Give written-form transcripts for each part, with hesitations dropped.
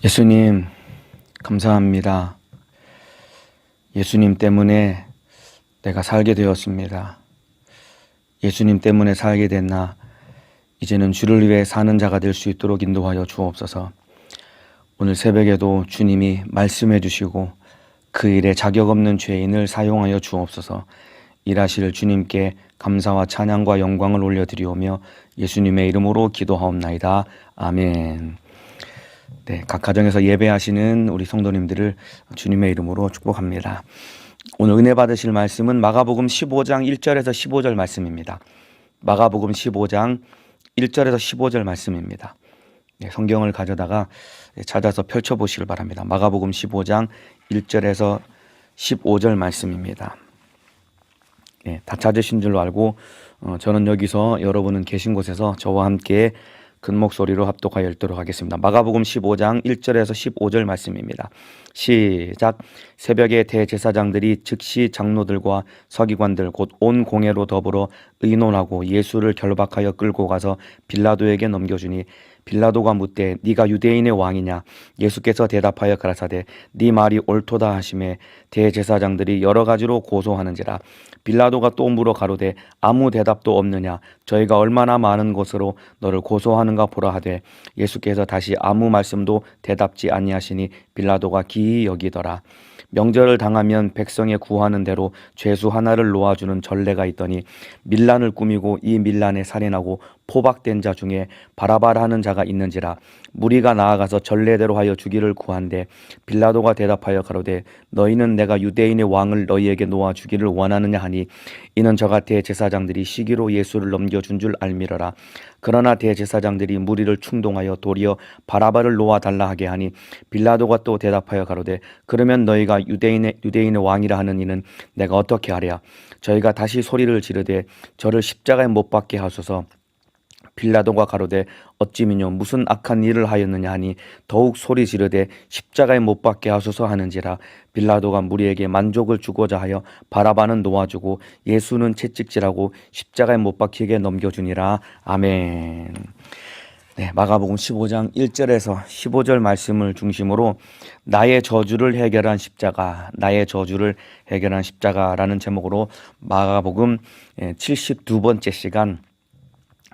예수님, 감사합니다. 예수님 때문에 내가 살게 되었습니다. 예수님 때문에 살게 된 나, 이제는 주를 위해 사는 자가 될 수 있도록 인도하여 주옵소서. 오늘 새벽에도 주님이 말씀해 주시고 그 일에 자격 없는 죄인을 사용하여 주옵소서. 일하실 주님께 감사와 찬양과 영광을 올려드리오며 예수님의 이름으로 기도하옵나이다. 아멘. 네, 각 가정에서 예배하시는 우리 성도님들을 주님의 이름으로 축복합니다. 오늘 은혜 받으실 말씀은 마가복음 15장 1절에서 15절 말씀입니다. 마가복음 15장 1절에서 15절 말씀입니다. 네, 성경을 가져다가 찾아서 펼쳐보시길 바랍니다. 마가복음 15장 1절에서 15절 말씀입니다. 네, 다 찾으신 줄로 알고 저는 여기서 여러분은 계신 곳에서 저와 함께 큰 목소리로 합독하여 읽도록 하겠습니다. 마가복음 15장 1절에서 15절 말씀입니다. 시작. 새벽에 대제사장들이 즉시 장로들과 서기관들 곧 온 공회로 더불어 의논하고 예수를 결박하여 끌고 가서 빌라도에게 넘겨주니 빌라도가 묻되 네가 유대인의 왕이냐? 예수께서 대답하여 가라사대 네 말이 옳도다 하시매 대제사장들이 여러 가지로 고소하는지라. 빌라도가 또 물어 가로되 아무 대답도 없느냐? 저희가 얼마나 많은 것으로 너를 고소하는가 보라 하되 예수께서 다시 아무 말씀도 대답지 아니하시니 빌라도가 기이 여기더라. 명절을 당하면 백성에 구하는 대로 죄수 하나를 놓아주는 전례가 있더니 밀란을 꾸미고 이 밀란에 살인하고 포박된 자 중에 바라바라 하는 자가 있는지라. 무리가 나아가서 전례대로 하여 주기를 구한데 빌라도가 대답하여 가로되 너희는 내가 유대인의 왕을 너희에게 놓아 주기를 원하느냐 하니 이는 저가 대제사장들이 시기로 예수를 넘겨준 줄 알미러라. 그러나 대제사장들이 무리를 충동하여 도리어 바라바를 놓아 달라 하게 하니 빌라도가 또 대답하여 가로되 그러면 너희가 유대인의 왕이라 하는 이는 내가 어떻게 하랴? 저희가 다시 소리를 지르되 저를 십자가에 못 박게 하소서. 빌라도가 가로되 어찌미뇨 무슨 악한 일을 하였느냐 하니 더욱 소리 지르되 십자가에 못 박게 하소서 하는지라. 빌라도가 무리에게 만족을 주고자 하여 바라바는 놓아주고 예수는 채찍질하고 십자가에 못 박히게 넘겨주니라. 아멘. 네, 마가복음 15장 1절에서 15절 말씀을 중심으로 나의 저주를 해결한 십자가, 나의 저주를 해결한 십자가라는 제목으로 마가복음 72번째 시간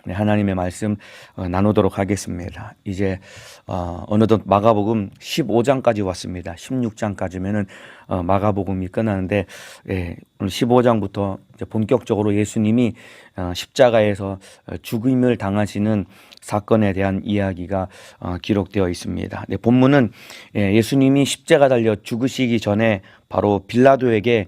하나님의 말씀 나누도록 하겠습니다. 이제 어느덧 마가복음 15장까지 왔습니다. 16장까지면은 마가복음이 끝나는데 오늘 15장부터 이제 본격적으로 예수님이 십자가에서 죽임을 당하시는 사건에 대한 이야기가 기록되어 있습니다. 네, 본문은 예수님이 십자가 달려 죽으시기 전에 바로 빌라도에게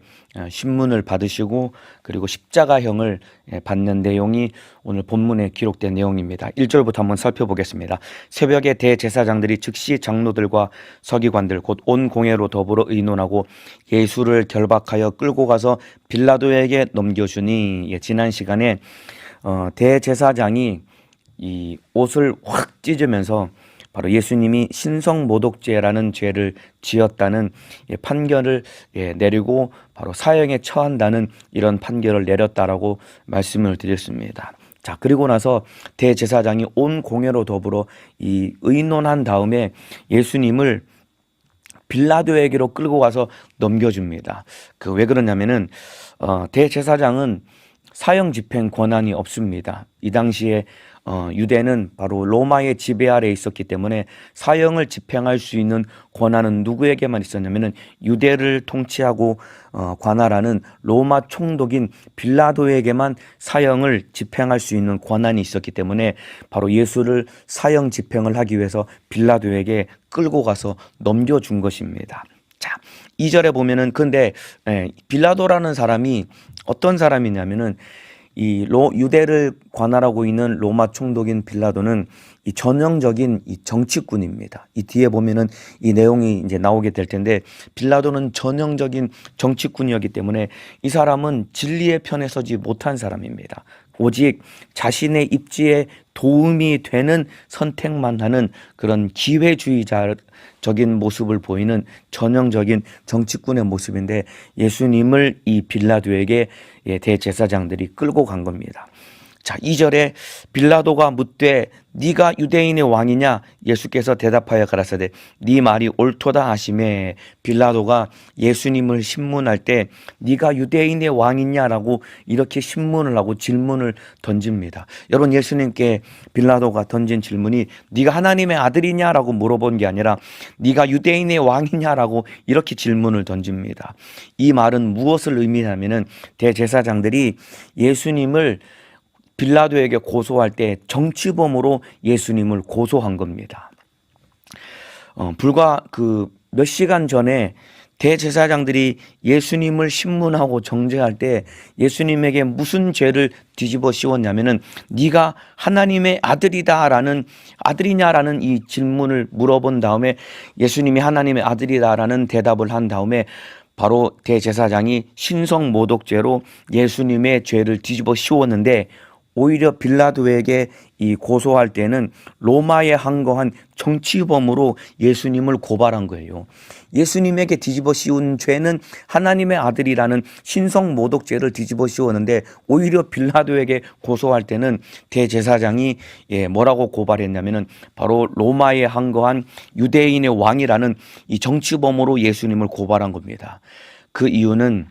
신문을 받으시고 그리고 십자가형을 받는 내용이 오늘 본문에 기록된 내용입니다. 1절부터 한번 살펴보겠습니다. 새벽에 대제사장들이 즉시 장로들과 서기관들 곧 온 공회로 더불어 의논하고 예수를 결박하여 끌고 가서 빌라도에게 넘겨주니 지난 시간에 대제사장이 이 옷을 확 찢으면서 바로 예수님이 신성모독죄라는 죄를 지었다는 판결을 내리고 바로 사형에 처한다는 이런 판결을 내렸다라고 말씀을 드렸습니다. 자, 그리고 나서 대제사장이 온 공회로 더불어 이 의논한 다음에 예수님을 빌라도에게로 끌고 가서 넘겨줍니다. 왜 그러냐면은 대제사장은 사형 집행 권한이 없습니다. 이 당시에 유대는 바로 로마의 지배 아래에 있었기 때문에 사형을 집행할 수 있는 권한은 누구에게만 있었냐면은 유대를 통치하고 관할하는 로마 총독인 빌라도에게만 사형을 집행할 수 있는 권한이 있었기 때문에 바로 예수를 사형 집행을 하기 위해서 빌라도에게 끌고 가서 넘겨준 것입니다. 자, 2절에 보면은 근데 빌라도라는 사람이 어떤 사람이냐면은 이 유대를 관할하고 있는 로마 총독인 빌라도는 이 전형적인 이 정치꾼입니다. 이 뒤에 보면은 이 내용이 이제 나오게 될 텐데 빌라도는 전형적인 정치꾼이었기 때문에 이 사람은 진리의 편에 서지 못한 사람입니다. 오직 자신의 입지에 도움이 되는 선택만 하는 그런 기회주의자적인 모습을 보이는 전형적인 정치꾼의 모습인데 예수님을 이 빌라도에게 대제사장들이 끌고 간 겁니다. 자, 2절에 빌라도가 묻되 네가 유대인의 왕이냐? 예수께서 대답하여 가라사대 네 말이 옳도다 하시매, 빌라도가 예수님을 신문할 때 네가 유대인의 왕이냐라고 이렇게 신문을 하고 질문을 던집니다. 여러분, 예수님께 빌라도가 던진 질문이 네가 하나님의 아들이냐라고 물어본 게 아니라 네가 유대인의 왕이냐라고 이렇게 질문을 던집니다. 이 말은 무엇을 의미하냐면은 대제사장들이 예수님을 빌라도에게 고소할 때 정치범으로 예수님을 고소한 겁니다. 불과 몇 시간 전에 대제사장들이 예수님을 신문하고 정죄할 때 예수님에게 무슨 죄를 뒤집어 씌웠냐면은 네가 하나님의 아들이냐라는 이 질문을 물어본 다음에 예수님이 하나님의 아들이다라는 대답을 한 다음에 바로 대제사장이 신성모독죄로 예수님의 죄를 뒤집어 씌웠는데, 오히려 빌라도에게 이 고소할 때는 로마에 항거한 정치범으로 예수님을 고발한 거예요. 예수님에게 뒤집어 씌운 죄는 하나님의 아들이라는 신성모독죄를 뒤집어 씌웠는데, 오히려 빌라도에게 고소할 때는 대제사장이 뭐라고 고발했냐면은 바로 로마에 항거한 유대인의 왕이라는 이 정치범으로 예수님을 고발한 겁니다. 그 이유는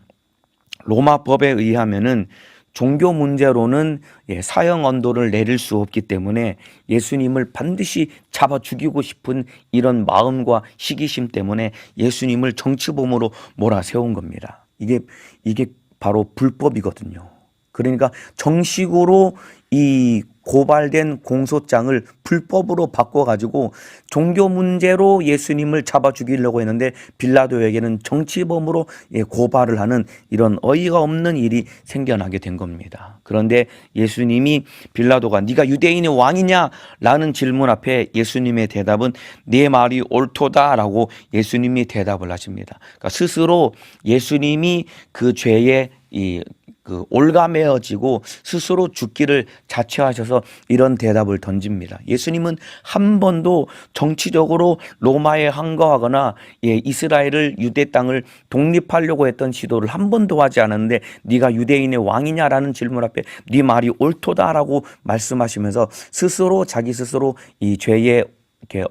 로마 법에 의하면은 종교 문제로는 사형 언도를 내릴 수 없기 때문에 예수님을 반드시 잡아 죽이고 싶은 이런 마음과 시기심 때문에 예수님을 정치범으로 몰아세운 겁니다. 이게 바로 불법이거든요. 그러니까 정식으로 이 고발된 공소장을 불법으로 바꿔가지고 종교 문제로 예수님을 잡아 죽이려고 했는데 빌라도에게는 정치범으로 고발을 하는 이런 어이가 없는 일이 생겨나게 된 겁니다. 그런데 예수님이 빌라도가 네가 유대인의 왕이냐? 라는 질문 앞에 예수님의 대답은 네 말이 옳도다라고 예수님이 대답을 하십니다. 그러니까 스스로 예수님이 그 죄에 올가매어지고 스스로 죽기를 자처하셔서 이런 대답을 던집니다. 예수님은 한 번도 정치적으로 로마에 항거하거나 이스라엘을 유대 땅을 독립하려고 했던 시도를 한 번도 하지 않았는데 네가 유대인의 왕이냐라는 질문 앞에 네 말이 옳도다라고 말씀하시면서 자기 스스로 이 죄에 이렇게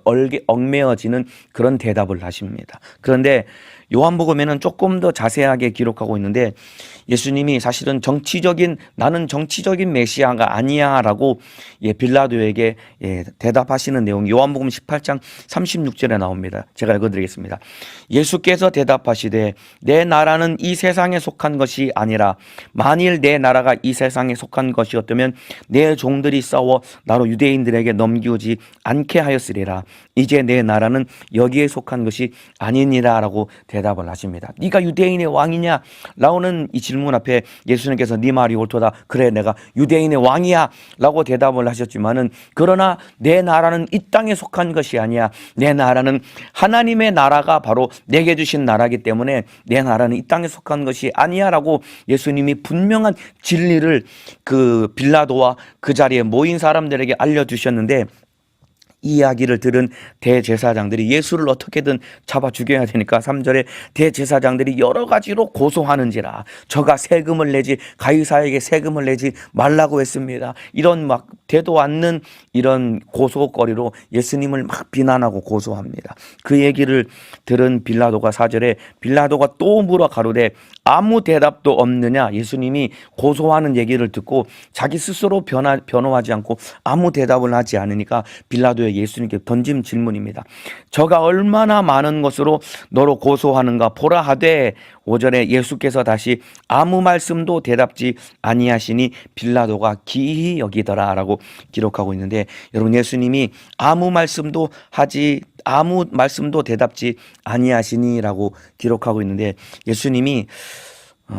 얽매어지는 그런 대답을 하십니다. 그런데 요한복음에는 조금 더 자세하게 기록하고 있는데 예수님이 사실은 나는 정치적인 메시아가 아니야라고 빌라도에게 대답하시는 내용, 요한복음 18장 36절에 나옵니다. 제가 읽어드리겠습니다. 예수께서 대답하시되 내 나라는 이 세상에 속한 것이 아니라 만일 내 나라가 이 세상에 속한 것이었다면 내 종들이 싸워 나로 유대인들에게 넘기지 않게 하였으리라. 이제 내 나라는 여기에 속한 것이 아니니라라고 대답을 하십니다. 네가 유대인의 왕이냐? 라는 이 질문 앞에 예수님께서 네 말이 옳도다. 그래, 내가 유대인의 왕이야 라고 대답을 하셨지만은, 그러나 내 나라는 이 땅에 속한 것이 아니야. 내 나라는 하나님의 나라가 바로 내게 주신 나라이기 때문에 내 나라는 이 땅에 속한 것이 아니야 라고 예수님이 분명한 진리를 그 빌라도와 그 자리에 모인 사람들에게 알려주셨는데, 이 이야기를 들은 대제사장들이 예수를 어떻게든 잡아 죽여야 되니까 3절에 대제사장들이 여러 가지로 고소하는지라 저가 세금을 내지 가이사에게 세금을 내지 말라고 했습니다. 이런 막 되도 않는 이런 고소거리로 예수님을 막 비난하고 고소합니다. 그 얘기를 들은 빌라도가 4절에 빌라도가 또 물어 가로되 아무 대답도 없느냐? 예수님이 고소하는 얘기를 듣고 자기 스스로 변호하지 않고 아무 대답을 하지 않으니까 빌라도의 예수님께 던진 질문입니다. 저가 얼마나 많은 것으로 너로 고소하는가 보라 하되, 5절에 예수께서 다시 아무 말씀도 대답지 아니하시니 빌라도가 기이 여기더라 라고 기록하고 있는데, 여러분, 예수님이 아무 말씀도 대답지 아니하시니라고 기록하고 있는데, 예수님이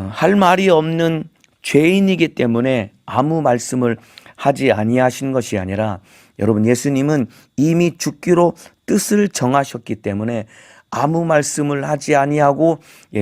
할 말이 없는 죄인이기 때문에 아무 말씀을 하지 아니하신 것이 아니라, 여러분, 예수님은 이미 죽기로 뜻을 정하셨기 때문에 아무 말씀을 하지 아니하고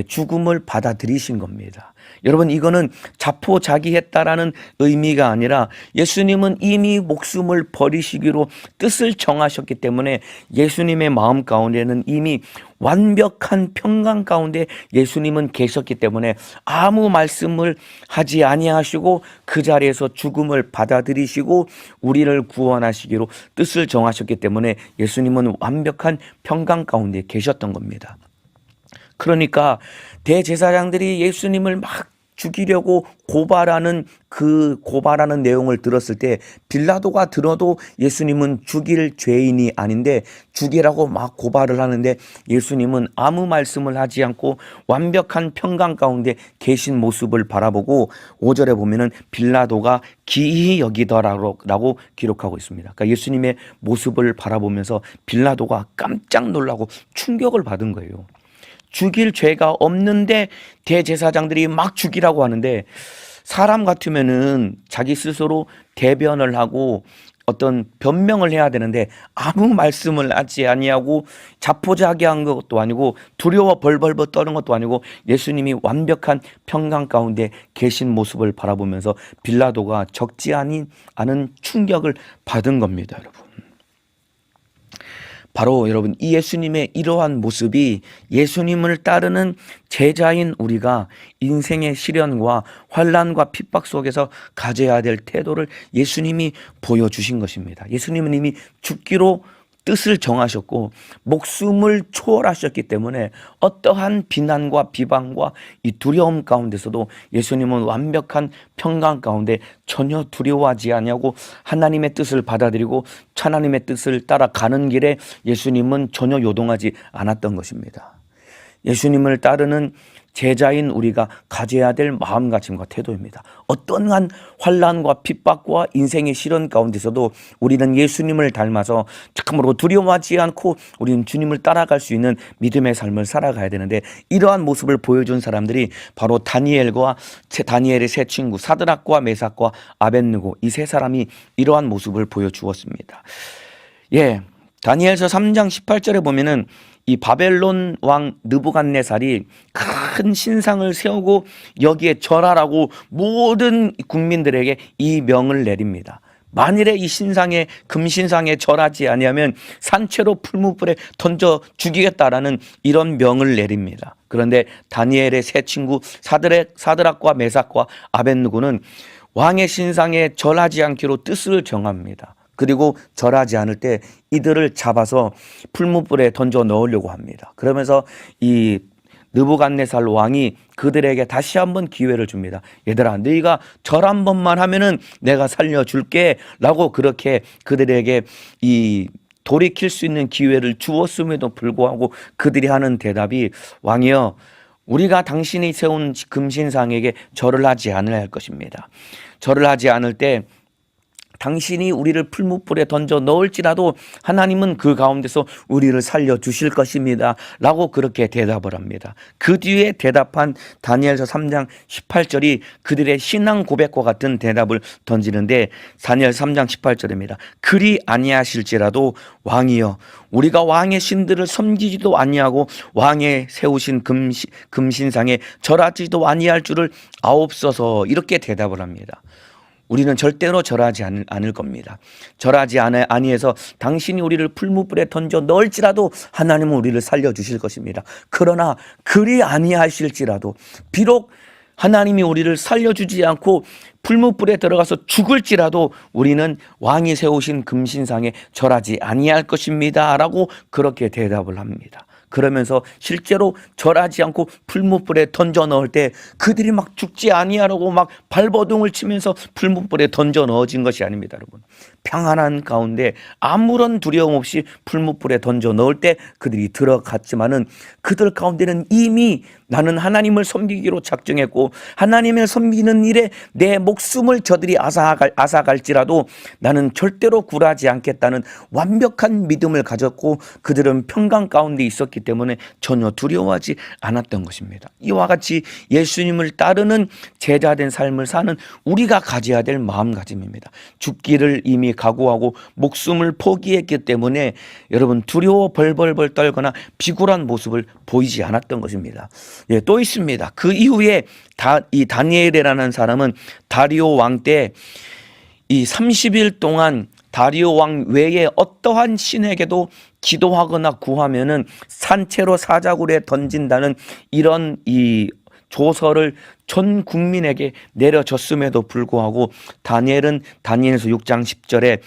죽음을 받아들이신 겁니다. 여러분, 이거는 자포자기했다라는 의미가 아니라 예수님은 이미 목숨을 버리시기로 뜻을 정하셨기 때문에 예수님의 마음 가운데는 이미 완벽한 평강 가운데 예수님은 계셨기 때문에 아무 말씀을 하지 아니하시고 그 자리에서 죽음을 받아들이시고 우리를 구원하시기로 뜻을 정하셨기 때문에 예수님은 완벽한 평강 가운데 계셨던 겁니다. 그러니까 대제사장들이 예수님을 막 죽이려고 고발하는 내용을 들었을 때 빌라도가 들어도 예수님은 죽일 죄인이 아닌데 죽이라고 막 고발을 하는데 예수님은 아무 말씀을 하지 않고 완벽한 평강 가운데 계신 모습을 바라보고 5절에 보면은 빌라도가 기이히 여기더라라고 기록하고 있습니다. 그러니까 예수님의 모습을 바라보면서 빌라도가 깜짝 놀라고 충격을 받은 거예요. 죽일 죄가 없는데 대제사장들이 막 죽이라고 하는데 사람 같으면은 자기 스스로 대변을 하고 어떤 변명을 해야 되는데 아무 말씀을 하지 아니하고 자포자기한 것도 아니고 두려워 벌벌벌 떠는 것도 아니고 예수님이 완벽한 평강 가운데 계신 모습을 바라보면서 빌라도가 적지 않은 충격을 받은 겁니다, 여러분. 바로 여러분, 이 예수님의 이러한 모습이 예수님을 따르는 제자인 우리가 인생의 시련과 환난과 핍박 속에서 가져야 될 태도를 예수님이 보여주신 것입니다. 예수님은 이미 죽기로 뜻을 정하셨고 목숨을 초월하셨기 때문에 어떠한 비난과 비방과 이 두려움 가운데서도 예수님은 완벽한 평강 가운데 전혀 두려워하지 아니하고 하나님의 뜻을 받아들이고 하나님의 뜻을 따라가는 길에 예수님은 전혀 요동하지 않았던 것입니다. 예수님을 따르는 제자인 우리가 가져야 될 마음가짐과 태도입니다. 어떠한 환난과 핍박과 인생의 시련 가운데서도 우리는 예수님을 닮아서 참으로 두려워하지 않고 우리는 주님을 따라갈 수 있는 믿음의 삶을 살아가야 되는데 이러한 모습을 보여준 사람들이 바로 다니엘의 세 친구 사드락과 메삭과 아벳느고 이 세 사람이 이러한 모습을 보여주었습니다. 다니엘서 3장 18절에 보면은 이 바벨론 왕 느부갓네살이 큰 신상을 세우고 여기에 절하라고 모든 국민들에게 이 명을 내립니다. 만일에 이 금신상에 절하지 아니하면 산채로 풀무불에 던져 죽이겠다라는 이런 명을 내립니다. 그런데 다니엘의 세 친구 사드락과 메삭과 아벳느고는 왕의 신상에 절하지 않기로 뜻을 정합니다. 그리고 절하지 않을 때 이들을 잡아서 풀무불에 던져 넣으려고 합니다. 그러면서 이 느부갓네살 왕이 그들에게 다시 한번 기회를 줍니다. 얘들아, 너희가 절 한 번만 하면은 내가 살려줄게 라고 그렇게 그들에게 이 돌이킬 수 있는 기회를 주었음에도 불구하고 그들이 하는 대답이 왕이여, 우리가 당신이 세운 금신상에게 절을 하지 않아야 할 것입니다. 절을 하지 않을 때 당신이 우리를 풀무불에 던져 넣을지라도 하나님은 그 가운데서 우리를 살려주실 것입니다 라고 그렇게 대답을 합니다. 그 뒤에 대답한 다니엘서 3장 18절이 그들의 신앙 고백과 같은 대답을 던지는데 다니엘 3장 18절입니다. 그리 아니하실지라도 왕이여, 우리가 왕의 신들을 섬기지도 아니하고 왕의 세우신 금신상에 절하지도 아니할 줄을 아옵소서, 이렇게 대답을 합니다. 우리는 절대로 절하지 않을 겁니다. 절하지 아니해서 당신이 우리를 풀무불에 던져 넣을지라도 하나님은 우리를 살려주실 것입니다. 그러나 그리 아니하실지라도 비록 하나님이 우리를 살려주지 않고 풀무불에 들어가서 죽을지라도 우리는 왕이 세우신 금신상에 절하지 아니할 것입니다 라고 그렇게 대답을 합니다. 그러면서 실제로 절하지 않고 풀무불에 던져 넣을 때 그들이 막 죽지 아니하라고 막 발버둥을 치면서 풀무불에 던져 넣어진 것이 아닙니다, 여러분. 평안한 가운데 아무런 두려움 없이 풀무불에 던져 넣을 때 그들이 들어갔지만은 그들 가운데는 이미 나는 하나님을 섬기기로 작정했고 하나님을 섬기는 일에 내 목숨을 저들이 앗아갈지라도 나는 절대로 굴하지 않겠다는 완벽한 믿음을 가졌고 그들은 평강 가운데 있었기 때문에 전혀 두려워하지 않았던 것입니다. 이와 같이 예수님을 따르는 제자된 삶을 사는 우리가 가져야 될 마음가짐입니다. 죽기를 이미 이미 각오하고 목숨을 포기했기 때문에 여러분 두려워 벌벌벌 떨거나 비굴한 모습을 보이지 않았던 것입니다. 예, 또 있습니다. 그 이후에 이 다니엘이라는 사람은 다리오 왕 때 이 30일 동안 다리오 왕 외에 어떠한 신에게도 기도하거나 구하면은 산채로 사자굴에 던진다는 이런 이 조서를 전 국민에게 내려줬음에도 불구하고 다니엘은 다니엘서 6장 10절에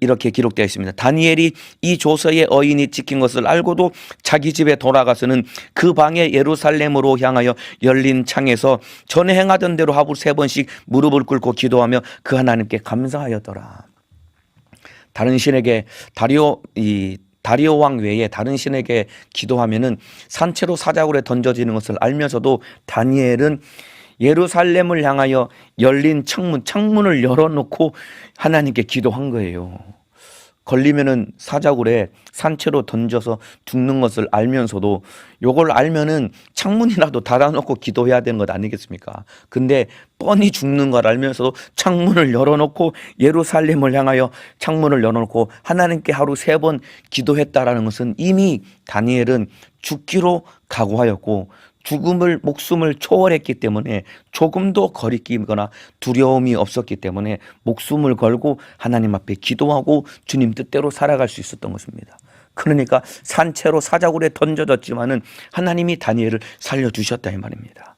이렇게 기록되어 있습니다. 다니엘이 이 조서의 어인이 찍힌 것을 알고도 자기 집에 돌아가서는 그 방에 예루살렘으로 향하여 열린 창에서 전에 행하던 대로 하루 3번씩 무릎을 꿇고 기도하며 그 하나님께 감사하였더라. 다른 신에게 다리오 왕 외에 다른 신에게 기도하면은 산채로 사자굴에 던져지는 것을 알면서도 다니엘은 예루살렘을 향하여 열린 창문을 열어놓고 하나님께 기도한 거예요. 걸리면은 사자굴에 산채로 던져서 죽는 것을 알면서도 요걸 알면은 창문이라도 닫아놓고 기도해야 되는 것 아니겠습니까? 근데 뻔히 죽는 걸 알면서도 창문을 열어놓고 예루살렘을 향하여 창문을 열어놓고 하나님께 하루 3번 기도했다라는 것은 이미 다니엘은 죽기로 각오하였고 목숨을 초월했기 때문에 조금도 거리끼거나 두려움이 없었기 때문에 목숨을 걸고 하나님 앞에 기도하고 주님 뜻대로 살아갈 수 있었던 것입니다. 그러니까 산채로 사자굴에 던져졌지만은 하나님이 다니엘을 살려주셨다 이 말입니다.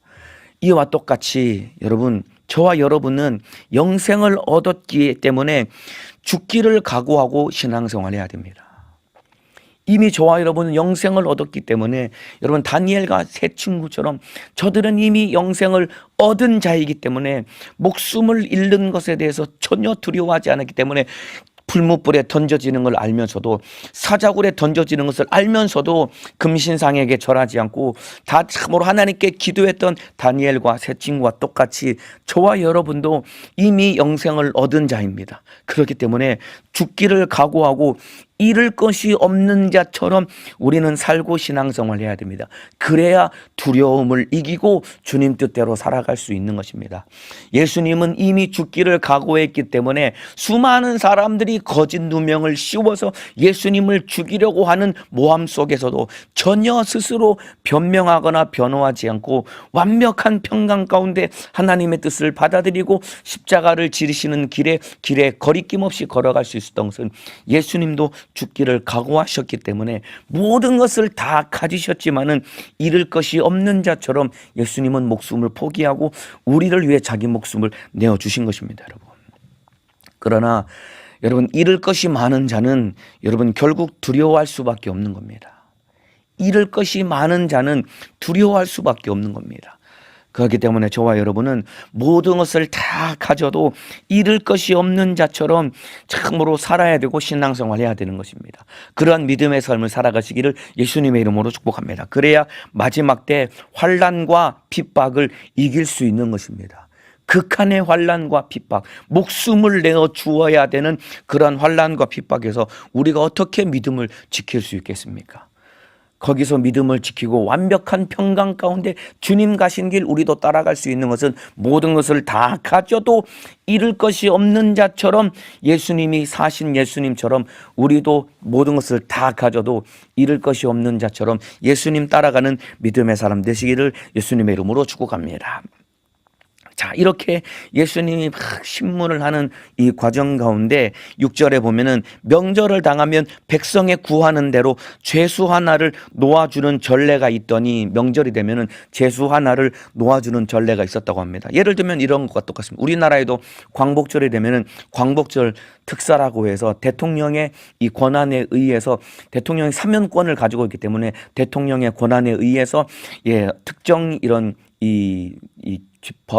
이와 똑같이 여러분, 저와 여러분은 영생을 얻었기 때문에 죽기를 각오하고 신앙생활해야 됩니다. 이미 저와 여러분은 영생을 얻었기 때문에 여러분 다니엘과 세 친구처럼 저들은 이미 영생을 얻은 자이기 때문에 목숨을 잃는 것에 대해서 전혀 두려워하지 않았기 때문에 풀무불에 던져지는 걸 알면서도 사자굴에 던져지는 것을 알면서도 금신상에게 절하지 않고 다 참으로 하나님께 기도했던 다니엘과 세 친구와 똑같이 저와 여러분도 이미 영생을 얻은 자입니다. 그렇기 때문에 죽기를 각오하고 잃을 것이 없는 자처럼 우리는 살고 신앙생활을 해야 됩니다. 그래야 두려움을 이기고 주님 뜻대로 살아갈 수 있는 것입니다. 예수님은 이미 죽기를 각오했기 때문에 수많은 사람들이 거짓 누명을 씌워서 예수님을 죽이려고 하는 모함 속에서도 전혀 스스로 변명하거나 변호하지 않고 완벽한 평강 가운데 하나님의 뜻을 받아들이고 십자가를 지르시는 길에 거리낌 없이 걸어갈 수 있었던 것은 예수님도 죽기를 각오하셨기 때문에 모든 것을 다 가지셨지만은 잃을 것이 없는 자처럼 예수님은 목숨을 포기하고 우리를 위해 자기 목숨을 내어주신 것입니다, 여러분. 그러나 여러분, 잃을 것이 많은 자는 여러분 결국 두려워할 수밖에 없는 겁니다. 잃을 것이 많은 자는 두려워할 수밖에 없는 겁니다. 그렇기 때문에 저와 여러분은 모든 것을 다 가져도 잃을 것이 없는 자처럼 참으로 살아야 되고 신앙생활해야 되는 것입니다. 그러한 믿음의 삶을 살아가시기를 예수님의 이름으로 축복합니다. 그래야 마지막 때 환난과 핍박을 이길 수 있는 것입니다. 극한의 환난과 핍박, 목숨을 내어 주어야 되는 그러한 환난과 핍박에서 우리가 어떻게 믿음을 지킬 수 있겠습니까? 거기서 믿음을 지키고 완벽한 평강 가운데 주님 가신 길 우리도 따라갈 수 있는 것은 모든 것을 다 가져도 잃을 것이 없는 자처럼 예수님이 사신 예수님처럼 우리도 모든 것을 다 가져도 잃을 것이 없는 자처럼 예수님 따라가는 믿음의 사람 되시기를 예수님의 이름으로 축복합니다. 자, 이렇게 예수님이 막 신문을 하는 이 과정 가운데 6절에 보면은 명절을 당하면 백성의 구하는 대로 죄수 하나를 놓아주는 전례가 있더니, 명절이 되면은 죄수 하나를 놓아주는 전례가 있었다고 합니다. 예를 들면 이런 것과 똑같습니다. 우리나라에도 광복절이 되면은 광복절 특사라고 해서 대통령의 이 권한에 의해서 대통령이 사면권을 가지고 있기 때문에 대통령의 권한에 의해서 특정 이런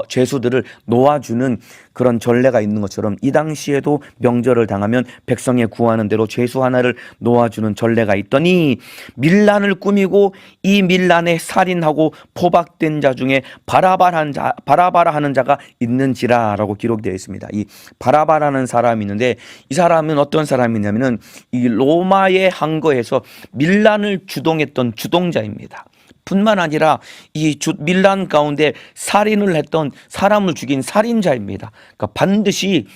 죄수들을 놓아주는 그런 전례가 있는 것처럼 이 당시에도 명절을 당하면 백성의 구하는 대로 죄수 하나를 놓아주는 전례가 있더니 밀란을 꾸미고 이 밀란에 살인하고 포박된 자 중에 바라바라 하는 자가 있는지라라고 기록되어 있습니다. 이 바라바라는 사람이 있는데 이 사람은 어떤 사람이냐면은 이 로마의 항거에서 밀란을 주동했던 주동자입니다. 뿐만 아니라 이 밀란 가운데 살인을 했던 사람을 죽인 살인자입니다. 그러니까 반드시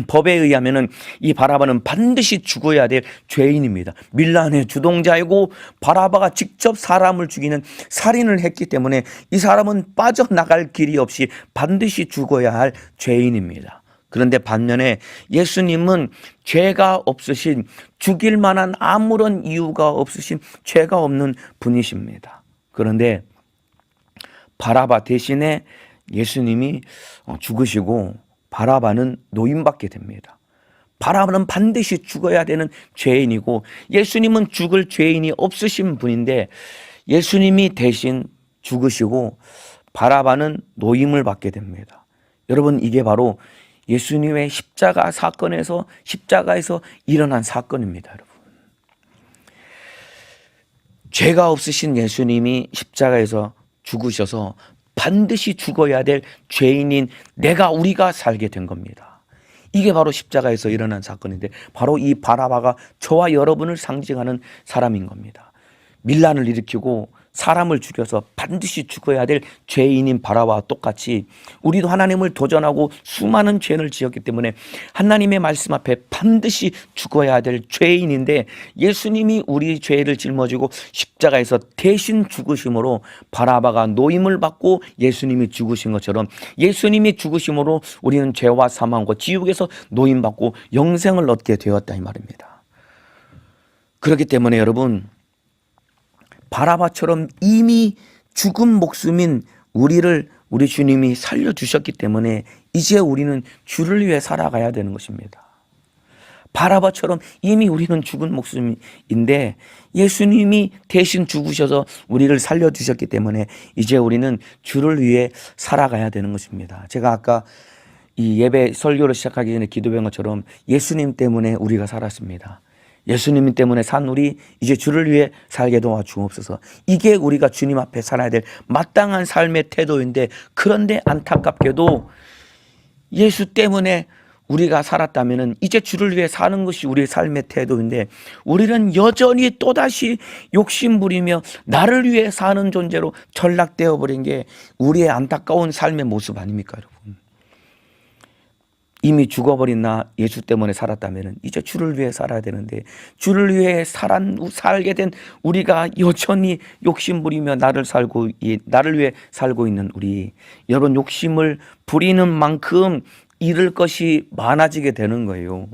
법에 의하면은 이 바라바는 반드시 죽어야 될 죄인입니다. 밀란의 주동자이고 바라바가 직접 사람을 죽이는 살인을 했기 때문에 이 사람은 빠져나갈 길이 없이 반드시 죽어야 할 죄인입니다. 그런데 반면에 예수님은 죄가 없으신, 죽일 만한 아무런 이유가 없으신 죄가 없는 분이십니다. 그런데 바라바 대신에 예수님이 죽으시고 바라바는 노임받게 됩니다. 바라바는 반드시 죽어야 되는 죄인이고 예수님은 죽을 죄인이 없으신 분인데 예수님이 대신 죽으시고 바라바는 노임을 받게 됩니다. 여러분, 이게 바로 예수님의 십자가에서 일어난 사건입니다. 여러분, 죄가 없으신 예수님이 십자가에서 죽으셔서 반드시 죽어야 될 죄인인 우리가 살게 된 겁니다. 이게 바로 십자가에서 일어난 사건인데 바로 이 바라바가 저와 여러분을 상징하는 사람인 겁니다. 밀란을 일으키고 사람을 죽여서 반드시 죽어야 될 죄인인 바라바와 똑같이 우리도 하나님을 도전하고 수많은 죄를 지었기 때문에 하나님의 말씀 앞에 반드시 죽어야 될 죄인인데 예수님이 우리 죄를 짊어지고 십자가에서 대신 죽으심으로 바라바가 노임을 받고 예수님이 죽으신 것처럼 예수님이 죽으심으로 우리는 죄와 사망과 지옥에서 노임받고 영생을 얻게 되었다 이 말입니다. 그렇기 때문에 여러분, 바라바처럼 이미 죽은 목숨인 우리 주님이 살려주셨기 때문에 이제 우리는 주를 위해 살아가야 되는 것입니다. 바라바처럼 이미 우리는 죽은 목숨인데 예수님이 대신 죽으셔서 우리를 살려주셨기 때문에 이제 우리는 주를 위해 살아가야 되는 것입니다. 제가 아까 이 예배 설교를 시작하기 전에 기도한 것처럼 예수님 때문에 우리가 살았습니다. 예수님 때문에 산 우리 이제 주를 위해 살게 도와 주옵소서. 이게 우리가 주님 앞에 살아야 될 마땅한 삶의 태도인데 그런데 안타깝게도 예수 때문에 우리가 살았다면 이제 주를 위해 사는 것이 우리의 삶의 태도인데 우리는 여전히 또다시 욕심부리며 나를 위해 사는 존재로 전락되어 버린 게 우리의 안타까운 삶의 모습 아닙니까 여러분? 이미 죽어버린 나 예수 때문에 살았다면 이제 주를 위해 살아야 되는데 주를 위해 살게 된 우리가 여전히 욕심부리며 나를 위해 살고 있는 우리, 여러분, 욕심을 부리는 만큼 잃을 것이 많아지게 되는 거예요.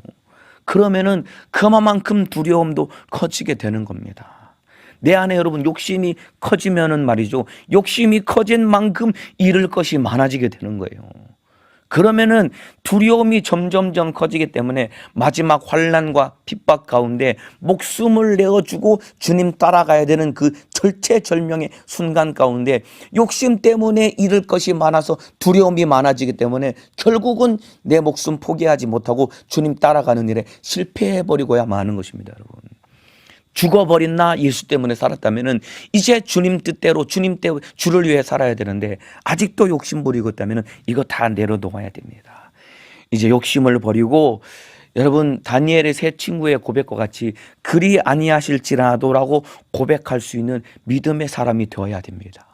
그러면은 그만큼 두려움도 커지게 되는 겁니다. 내 안에 여러분 욕심이 커지면은 말이죠, 욕심이 커진 만큼 잃을 것이 많아지게 되는 거예요. 그러면은 두려움이 점점점 커지기 때문에 마지막 환난과 핍박 가운데 목숨을 내어주고 주님 따라가야 되는 그 절체절명의 순간 가운데 욕심 때문에 잃을 것이 많아서 두려움이 많아지기 때문에 결국은 내 목숨 포기하지 못하고 주님 따라가는 일에 실패해버리고야 마는 것입니다. 여러분, 죽어버린 나 예수 때문에 살았다면 이제 주님 뜻대로 주를 위해 살아야 되는데 아직도 욕심 부리고 있다면 이거 다 내려놓아야 됩니다. 이제 욕심을 버리고 여러분, 다니엘의 세 친구의 고백과 같이 그리 아니하실지라도라고 고백할 수 있는 믿음의 사람이 되어야 됩니다.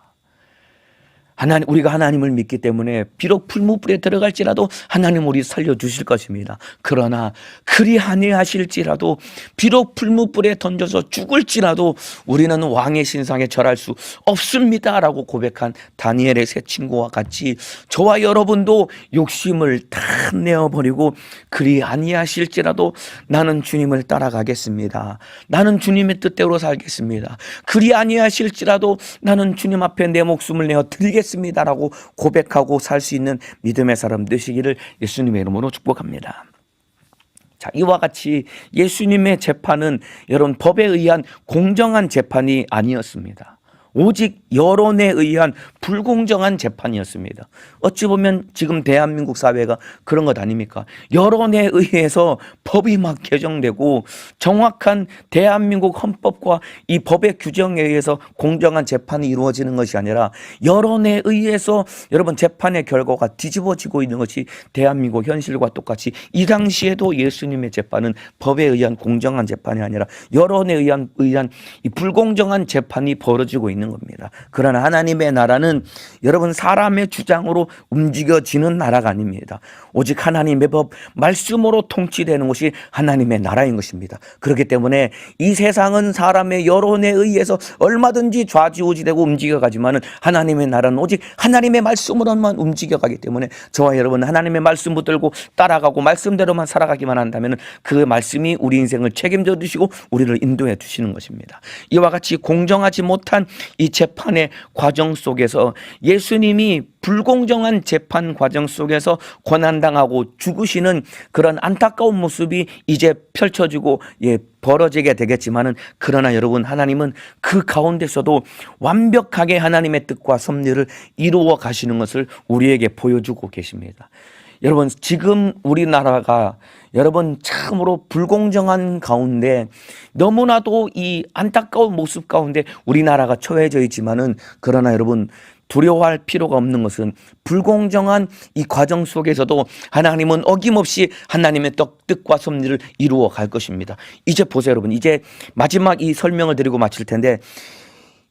우리가 하나님을 믿기 때문에 비록 풀무불에 들어갈지라도 하나님 우리 살려주실 것입니다. 그러나 그리 아니하실지라도 비록 풀무불에 던져서 죽을지라도 우리는 왕의 신상에 절할 수 없습니다 라고 고백한 다니엘의 세 친구와 같이 저와 여러분도 욕심을 다 내어버리고 그리 아니하실지라도 나는 주님을 따라가겠습니다. 나는 주님의 뜻대로 살겠습니다. 그리 아니하실지라도 나는 주님 앞에 내 목숨을 내어 드리겠습니다 라고 고백하고 살 수 있는 믿음의 사람 되시기를 예수님의 이름으로 축복합니다. 자, 이와 같이 예수님의 재판은 여러분 법에 의한 공정한 재판이 아니었습니다. 오직 여론에 의한 불공정한 재판이었습니다. 어찌 보면 지금 대한민국 사회가 그런 것 아닙니까? 여론에 의해서 법이 막 개정되고 정확한 대한민국 헌법과 이 법의 규정에 의해서 공정한 재판이 이루어지는 것이 아니라 여론에 의해서 여러분 재판의 결과가 뒤집어지고 있는 것이 대한민국 현실과 똑같이 이 당시에도 예수님의 재판은 법에 의한 공정한 재판이 아니라 여론에 의한 이 불공정한 재판이 벌어지고 있는 있는 겁니다. 그러나 하나님의 나라는 여러분 사람의 주장으로 움직여지는 나라가 아닙니다. 오직 하나님의 법 말씀으로 통치되는 것이 하나님의 나라인 것입니다. 그렇기 때문에 이 세상은 사람의 여론에 의해서 얼마든지 좌지우지되고 움직여가지만은 하나님의 나라는 오직 하나님의 말씀으로만 움직여가기 때문에 저와 여러분 하나님의 말씀 붙들고 따라가고 말씀대로만 살아가기만 한다면 그 말씀이 우리 인생을 책임져 주시고 우리를 인도해 주시는 것입니다. 이와 같이 공정하지 못한 이 재판의 과정 속에서 예수님이 불공정한 재판 과정 속에서 고난당하고 죽으시는 그런 안타까운 모습이 이제 펼쳐지고 벌어지게 되겠지만은, 그러나 여러분 하나님은 그 가운데서도 완벽하게 하나님의 뜻과 섭리를 이루어 가시는 것을 우리에게 보여주고 계십니다. 여러분 지금 우리나라가 여러분 참으로 불공정한 가운데 너무나도 이 안타까운 모습 가운데 우리나라가 처해져 있지만은, 그러나 여러분 두려워할 필요가 없는 것은 불공정한 이 과정 속에서도 하나님은 어김없이 하나님의 뜻과 섭리를 이루어 갈 것입니다. 이제 보세요 여러분, 이제 마지막 이 설명을 드리고 마칠 텐데,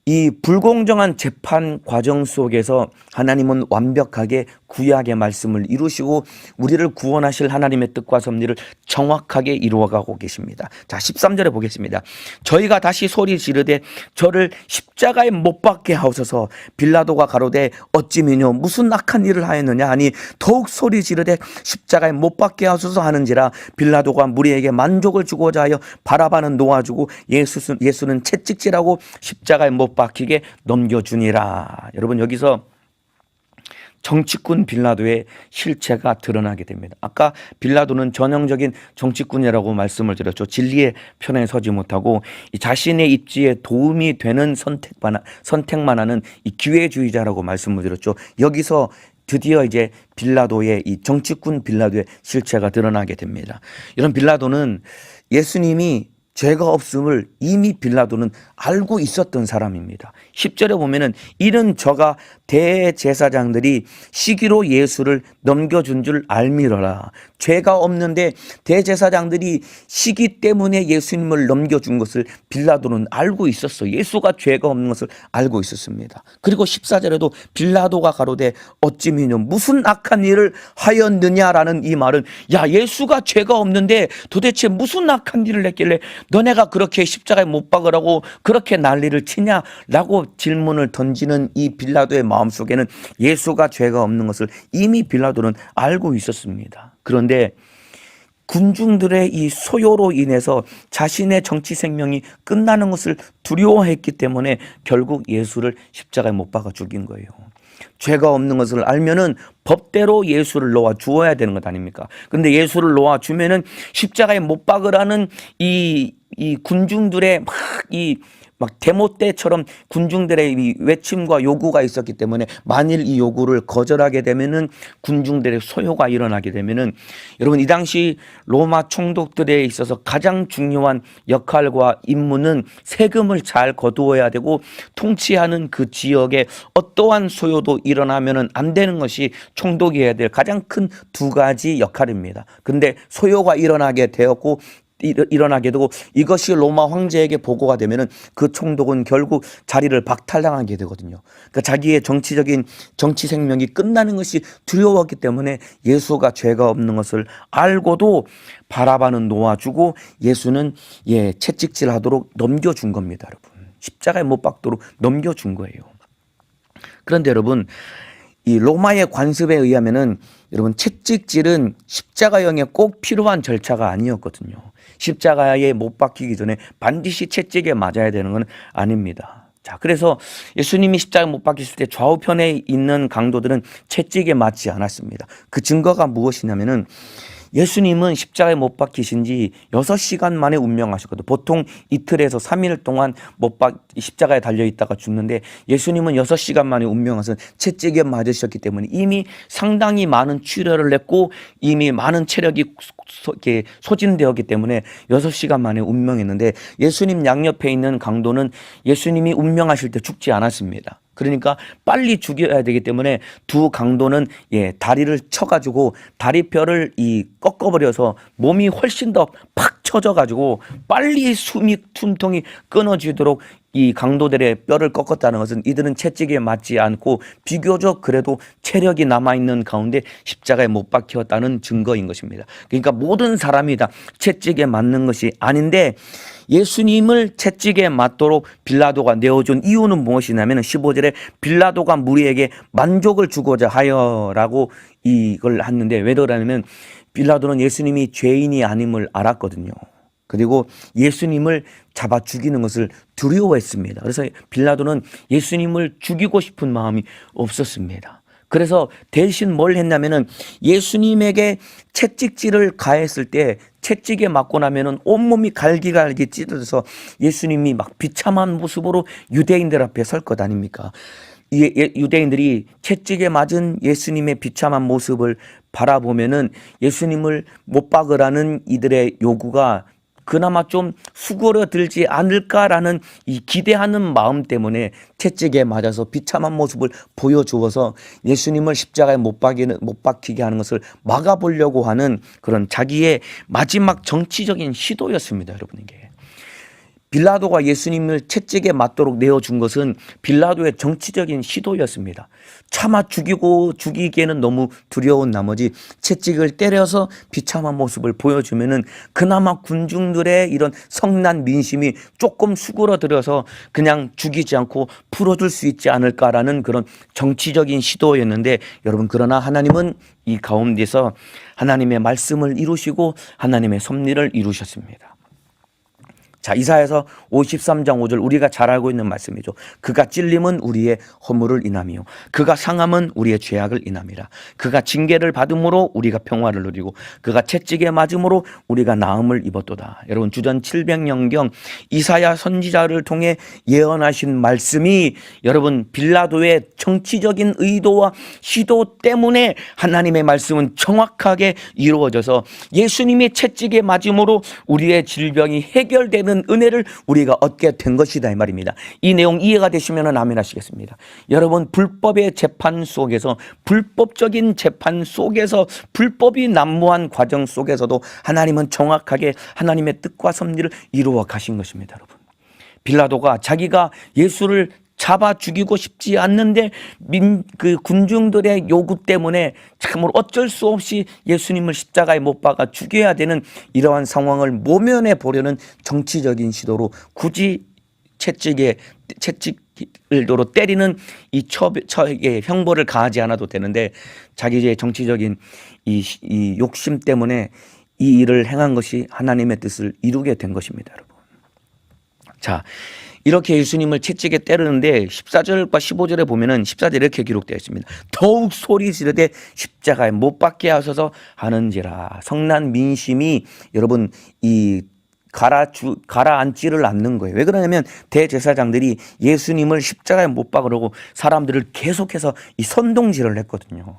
이 불공정한 재판 과정 속에서 하나님은 완벽하게 구약의 말씀을 이루시고 우리를 구원하실 하나님의 뜻과 섭리를 정확하게 이루어가고 계십니다. 자, 13절에 보겠습니다. 저희가 다시 소리 지르되 저를 십자가에 못 박게 하옵소서. 빌라도가 가로되 어찌 미뇨 무슨 악한 일을 하였느냐 하니 더욱 소리 지르되 십자가에 못 박게 하옵소서 하는지라. 빌라도가 무리에게 만족을 주고자 하여 바라바는 놓아주고 예수는 채찍질하고 십자가에 못 박히게 넘겨주니라. 여러분 여기서 정치꾼 빌라도의 실체가 드러나게 됩니다. 아까 빌라도는 전형적인 정치꾼이라고 말씀을 드렸죠. 진리의 편에 서지 못하고 자신의 입지에 도움이 되는 선택만 하는 이 기회주의자라고 말씀을 드렸죠. 여기서 드디어 이제 빌라도의 이 정치꾼 빌라도의 실체가 드러나게 됩니다. 이런 빌라도는 예수님이 죄가 없음을 이미 빌라도는 알고 있었던 사람입니다. 10절에 보면은 이는 저가 대제사장들이 시기로 예수를 넘겨준 줄 알미러라. 죄가 없는데 대제사장들이 시기 때문에 예수님을 넘겨준 것을 빌라도는 알고 있었어요. 예수가 죄가 없는 것을 알고 있었습니다. 그리고 14절에도 빌라도가 가로되 어찌 미뇨 무슨 악한 일을 하였느냐라는 이 말은, 야 예수가 죄가 없는데 도대체 무슨 악한 일을 했길래 너네가 그렇게 십자가에 못 박으라고 그렇게 난리를 치냐라고 질문을 던지는 이 빌라도의 마음속에는 예수가 죄가 없는 것을 이미 빌라도는 알고 있었습니다. 그런데 군중들의 이 소요로 인해서 자신의 정치 생명이 끝나는 것을 두려워했기 때문에 결국 예수를 십자가에 못 박아 죽인 거예요. 죄가 없는 것을 알면은 법대로 예수를 놓아 주어야 되는 것 아닙니까? 근데 예수를 놓아 주면은 십자가에 못 박으라는 이 군중들의 막 데모 때처럼 군중들의 이 외침과 요구가 있었기 때문에, 만일 이 요구를 거절하게 되면은 군중들의 소요가 일어나게 되면은, 여러분 이 당시 로마 총독들에 있어서 가장 중요한 역할과 임무는 세금을 잘 거두어야 되고 통치하는 그 지역에 어떠한 소요도 일어나면은 안 되는 것이 총독이 해야 될 가장 큰 두 가지 역할입니다. 근데 소요가 일어나게 되었고 일어나게 되고 이것이 로마 황제에게 보고가 되면은 그 총독은 결국 자리를 박탈당하게 되거든요. 그러니까 자기의 정치적인 정치 생명이 끝나는 것이 두려웠기 때문에 예수가 죄가 없는 것을 알고도 바라바는 놓아주고 예수는 채찍질하도록 넘겨준 겁니다. 여러분 십자가에 못 박도록 넘겨준 거예요. 그런데 여러분 이 로마의 관습에 의하면은 여러분 채찍질은 십자가형에 꼭 필요한 절차가 아니었거든요. 십자가에 못 박히기 전에 반드시 채찍에 맞아야 되는 건 아닙니다. 자, 그래서 예수님이 십자가에 못 박히실 때 좌우편에 있는 강도들은 채찍에 맞지 않았습니다. 그 증거가 무엇이냐면은 예수님은 십자가에 못 박히신 지 6시간 만에 운명하셨거든요. 보통 이틀에서 3일 동안 십자가에 달려있다가 죽는데 예수님은 6시간 만에 운명하셔서 채찍에 맞으셨기 때문에 이미 상당히 많은 출혈을 냈고 이미 많은 체력이 소진되었기 때문에 6시간 만에 운명했는데, 예수님 양옆에 있는 강도는 예수님이 운명하실 때 죽지 않았습니다. 그러니까 빨리 죽여야 되기 때문에 두 강도는 다리를 쳐가지고 다리뼈를 꺾어버려서 몸이 훨씬 더 팍 쳐져가지고 빨리 숨통이 끊어지도록 이 강도들의 뼈를 꺾었다는 것은 이들은 채찍에 맞지 않고 비교적 그래도 체력이 남아있는 가운데 십자가에 못 박혔다는 증거인 것입니다. 그러니까 모든 사람이 다 채찍에 맞는 것이 아닌데 예수님을 채찍에 맞도록 빌라도가 내어준 이유는 무엇이냐면 15절에 빌라도가 무리에게 만족을 주고자 하여라고 이걸 했는데, 왜 그러냐면 빌라도는 예수님이 죄인이 아님을 알았거든요. 그리고 예수님을 잡아 죽이는 것을 두려워했습니다. 그래서 빌라도는 예수님을 죽이고 싶은 마음이 없었습니다. 그래서 대신 뭘 했냐면은 예수님에게 채찍질을 가했을 때 채찍에 맞고 나면은 온몸이 갈기갈기 찢어져서 예수님이 막 비참한 모습으로 유대인들 앞에 설 것 아닙니까? 유대인들이 채찍에 맞은 예수님의 비참한 모습을 바라보면은 예수님을 못 박으라는 이들의 요구가 그나마 좀 수그러들지 않을까라는 이 기대하는 마음 때문에 채찍에 맞아서 비참한 모습을 보여주어서 예수님을 십자가에 못 박히게 하는 것을 막아보려고 하는 그런 자기의 마지막 정치적인 시도였습니다. 여러분, 이게 빌라도가 예수님을 채찍에 맞도록 내어준 것은 빌라도의 정치적인 시도였습니다. 차마 죽이기에는 너무 두려운 나머지 채찍을 때려서 비참한 모습을 보여주면은 그나마 군중들의 이런 성난 민심이 조금 수그러들어서 그냥 죽이지 않고 풀어줄 수 있지 않을까라는 그런 정치적인 시도였는데, 여러분, 그러나 하나님은 이 가운데서 하나님의 말씀을 이루시고 하나님의 섭리를 이루셨습니다. 자, 이사야서 53장 5절, 우리가 잘 알고 있는 말씀이죠. 그가 찔림은 우리의 허물을 인함이요 그가 상함은 우리의 죄악을 인함이라. 그가 징계를 받음으로 우리가 평화를 누리고 그가 채찍에 맞음으로 우리가 나음을 입었도다. 여러분, 주전 700년경 이사야 선지자를 통해 예언하신 말씀이 여러분 빌라도의 정치적인 의도와 시도 때문에 하나님의 말씀은 정확하게 이루어져서 예수님의 채찍에 맞음으로 우리의 질병이 해결되는 은혜를 우리가 얻게 된 것이다, 이 말입니다. 이 내용 이해가 되시면 아멘 하시겠습니다. 여러분, 불법의 재판 속에서, 불법적인 재판 속에서, 불법이 난무한 과정 속에서도 하나님은 정확하게 하나님의 뜻과 섭리를 이루어 가신 것입니다. 여러분, 빌라도가 자기가 예수를 잡아 죽이고 싶지 않는데 그 군중들의 요구 때문에 참으로 어쩔 수 없이 예수님을 십자가에 못 박아 죽여야 되는 이러한 상황을 모면해 보려는 정치적인 시도로 굳이 채찍으로 때리는 이 형벌을 가하지 않아도 되는데 자기의 정치적인 이 욕심 때문에 이 일을 행한 것이 하나님의 뜻을 이루게 된 것입니다, 여러분. 자, 이렇게 예수님을 채찍에 때리는데 14절과 15절에 보면은 14절에 이렇게 기록되어 있습니다. 더욱 소리 지르되 십자가에 못 박게 하소서 하는지라. 성난 민심이 여러분 이 가라앉지를 않는 거예요. 왜 그러냐면 대제사장들이 예수님을 십자가에 못 박으려고 사람들을 계속해서 이 선동질을 했거든요.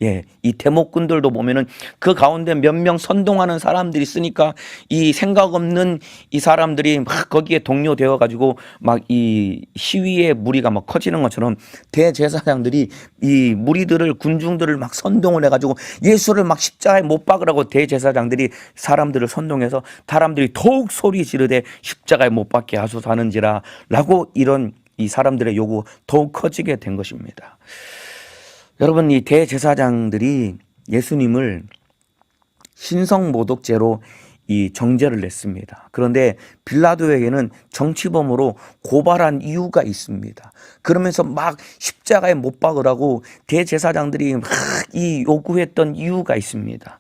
예, 이 대목꾼들도 보면은 그 가운데 몇 명 선동하는 사람들이 있으니까 이 생각 없는 이 사람들이 막 거기에 동요되어 가지고 막 이 시위의 무리가 막 커지는 것처럼 대제사장들이 이 무리들을, 군중들을 막 선동을 해가지고 예수를 막 십자가에 못 박으라고 대제사장들이 사람들을 선동해서 사람들이 더욱 소리 지르되 십자가에 못 박게 하소서 하는지라 라고 이런 이 사람들의 요구 더욱 커지게 된 것입니다. 여러분, 이 대제사장들이 예수님을 신성모독죄로 이 정죄를 냈습니다. 그런데 빌라도에게는 정치범으로 고발한 이유가 있습니다. 그러면서 막 십자가에 못 박으라고 대제사장들이 막 이 요구했던 이유가 있습니다.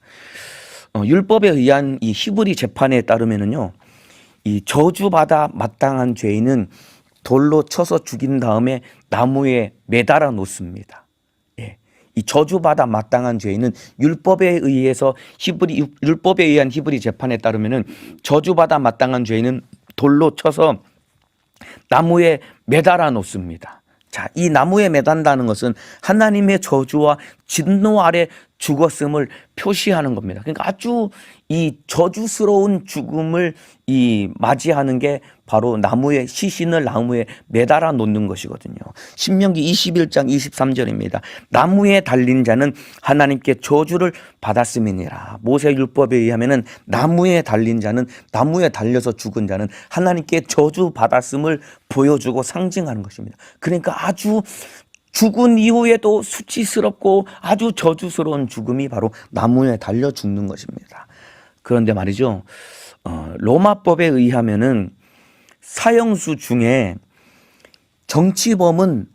율법에 의한 이 히브리 재판에 따르면은요, 이 저주받아 마땅한 죄인은 돌로 쳐서 죽인 다음에 나무에 매달아 놓습니다. 이 저주받아 마땅한 죄인은 율법에 의한 히브리 재판에 따르면은 저주받아 마땅한 죄인은 돌로 쳐서 나무에 매달아 놓습니다. 자, 이 나무에 매단다는 것은 하나님의 저주와 진노 아래 죽었음을 표시하는 겁니다. 그러니까 아주 이 저주스러운 죽음을 이 맞이하는 게 바로 나무에 시신을 나무에 매달아 놓는 것이거든요. 신명기 21장 23절입니다. 나무에 달린 자는 하나님께 저주를 받았음이니라. 모세 율법에 의하면은 나무에 달린 자는 나무에 달려서 죽은 자는 하나님께 저주 받았음을 보여주고 상징하는 것입니다. 그러니까 아주 죽은 이후에도 수치스럽고 아주 저주스러운 죽음이 바로 나무에 달려 죽는 것입니다. 그런데 말이죠. 로마법에 의하면은 사형수 중에 정치범은